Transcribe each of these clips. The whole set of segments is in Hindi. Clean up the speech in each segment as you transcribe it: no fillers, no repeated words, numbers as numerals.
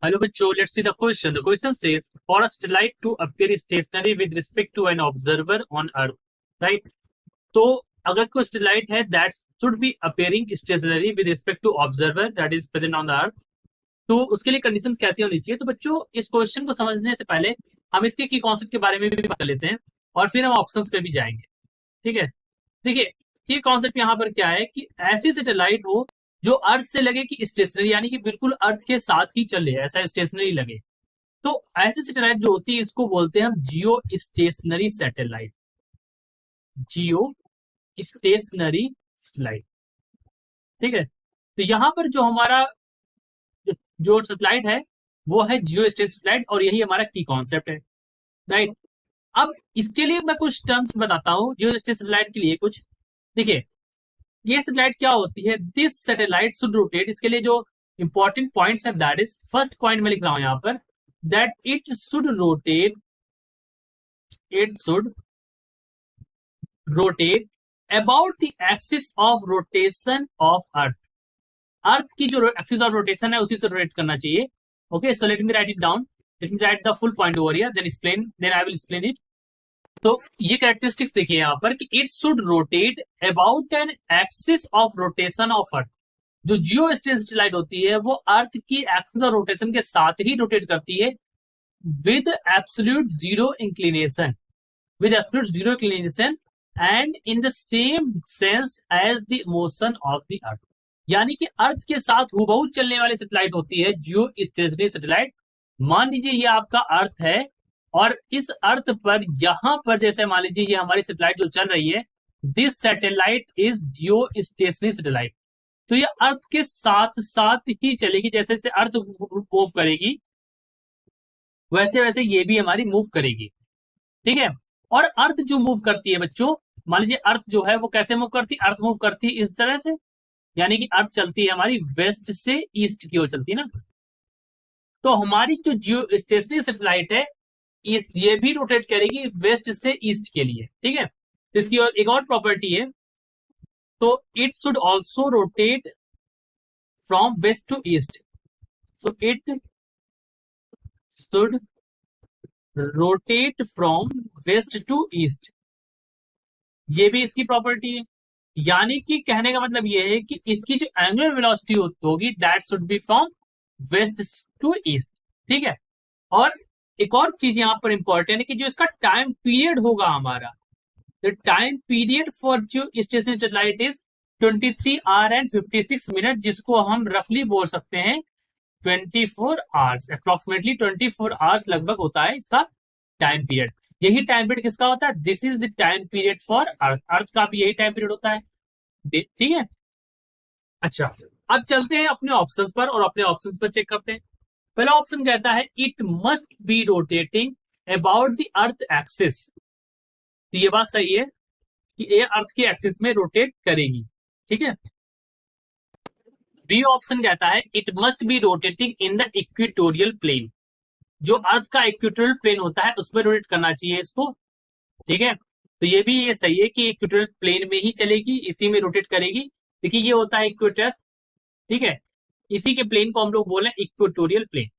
Hello, बच्चों. Let's see the question. The question says, for a satellite to appear stationary with respect to an observer on Earth, right? तो अगर कोई satellite है that should be appearing stationary with respect to observer that is present on the Earth, तो उसके लिए कंडीशंस कैसी होनी चाहिए? तो बच्चों, इस क्वेश्चन को समझने से पहले हम इसके की कॉन्सेप्ट के बारे में भी बात कर लेते हैं और फिर हम ऑप्शंस पे भी जाएंगे. ठीक है. देखिए, ये कॉन्सेप्ट यहाँ पर क्या है कि ऐसी सैटेलाइट हो जो अर्थ से लगे कि स्टेशनरी, यानी कि बिल्कुल अर्थ के साथ ही चले, ऐसा स्टेशनरी लगे. तो ऐसी सैटेलाइट जो होती है इसको बोलते हैं हम जियो स्टेशनरी सैटेलाइट. जियो स्टेशनरी सैटेलाइट. ठीक है. तो यहाँ पर जो हमारा जो सैटेलाइट है वो है जियो स्टेशनरी सैटेलाइट और यही हमारा की कॉन्सेप्ट है. राइट. अब इसके लिए मैं कुछ टर्म्स बताता हूँ जियो स्टेशनरी सैटेलाइट के लिए कुछ. देखिए, ये सैटेलाइट क्या होती है. This satellite should rotate. इसके लिए जो इंपॉर्टेंट पॉइंट्स है दैट इज, फर्स्ट पॉइंट में लिख रहा हूं यहां पर, that it should rotate about the axis of rotation of earth. Earth की जो एक्सिस ऑफ रोटेशन है उसी से रोटेट करना चाहिए. Okay, so let me write it down. Let me write the full point over here, then I will explain it. तो ये कैरेक्टरिस्टिक्स देखिए यहाँ पर कि it should rotate about an axis of rotation of earth. जो जियो सैटेलाइट होती है वो अर्थ की एक्सिस ऑफ रोटेशन के साथ ही रोटेट करती है with absolute zero inclination, and in the same sense as the motion of the earth. यानी कि अर्थ के साथ हुबहू चलने वाली सैटेलाइट होती है जियो स्टेशनरी सैटेलाइट. मान लीजिए ये आपका अर्थ है और इस अर्थ पर यहां पर जैसे मान लीजिए ये हमारी सैटेलाइट जो चल रही है, this satellite is Jio stationery satellite. तो ये अर्थ के साथ साथ ही चलेगी. जैसे जैसे अर्थ मूव करेगी वैसे वैसे ये भी हमारी मूव करेगी. ठीक है. और अर्थ जो मूव करती है बच्चों, मान लीजिए अर्थ जो है वो कैसे मूव करती है. अर्थ मूव करती है इस तरह से, यानी कि अर्थ चलती है हमारी वेस्ट से ईस्ट की ओर चलती है ना. तो हमारी जो जियो स्टेशनरी सैटेलाइट है ये भी रोटेट करेगी वेस्ट से ईस्ट के लिए. ठीक है. तो इसकी एक और प्रॉपर्टी है, तो it should also rotate from west to east. So it should rotate from west to east. ये भी इसकी प्रॉपर्टी है. यानी कि कहने का मतलब ये है कि इसकी जो एंगुलर वेलोसिटी होगी that should be from west to east. ठीक है. और एक और चीज यहां पर इंपॉर्टेंट है कि जो इसका टाइम पीरियड होगा हमारा, द टाइम पीरियड फॉर जो stationery satellite is 23 our and 56 minute, जिसको हम रफली बोल सकते हैं 24 आवर्स. अप्रोक्सीमेटली 24 आवर्स लगभग होता है इसका टाइम पीरियड. यही टाइम पीरियड किसका होता है. This is the time period for earth. Earth का भी यही टाइम पीरियड होता है. ठीक है. अच्छा, अब चलते हैं अपने ऑप्शंस पर और अपने ऑप्शंस पर चेक करते हैं. पहला ऑप्शन कहता है it must be rotating about the earth axis. तो ये बात सही है कि ये अर्थ की एक्सिस में रोटेट करेगी. ठीक है. बी ऑप्शन कहता है it must be rotating in the equatorial plane. जो अर्थ का इक्वेटोरियल प्लेन होता है उस पर रोटेट करना चाहिए इसको. ठीक है. तो ये भी ये सही है कि इक्वेटोरियल प्लेन में ही चलेगी, इसी में रोटेट करेगी. देखिए ये होता है इक्वेटर. ठीक है. इसी के प्लेन को हम लोग बोले इक्वेटोरियल प्लेन.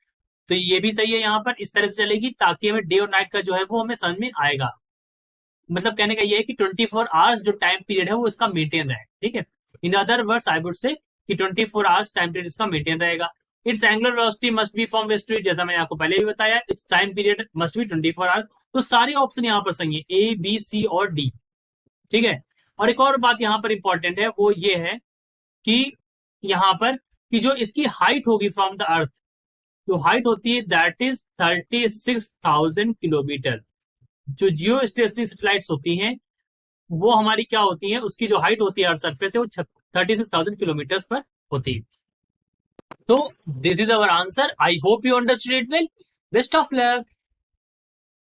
तो ये भी सही है, यहाँ पर इस तरह से चलेगी ताकि हमें डे और नाइट का जो है वो हमें समझ में आएगा. मतलब कहने का ये है कि 24 आवर्स जो टाइम पीरियड है वो इसका मेंटेन रहे. ठीक है. In other words I would say कि 24 आवर्स टाइम पीरियड इसका मेंटेन रहेगा. Its angular velocity must be from west to east, जैसा मैंने आपको पहले भी बताया. Its time period must be 24 hours. तो सारे ऑप्शन यहाँ पर सही है, ए बी सी और डी. ठीक है. और एक और बात यहाँ पर इंपॉर्टेंट है वो ये है कि यहाँ पर कि जो इसकी हाइट होगी फ्रॉम द अर्थ, जो हाइट होती है दैट इज 36,000 किलोमीटर. जो जियो स्टेशनरी सैटेलाइट्स होती हैं वो हमारी क्या होती है, उसकी जो हाइट होती है अर्थ सरफेस से वो 36,000 किलोमीटर पर होती है. तो this is our answer. I hope you understood it well. Best of luck.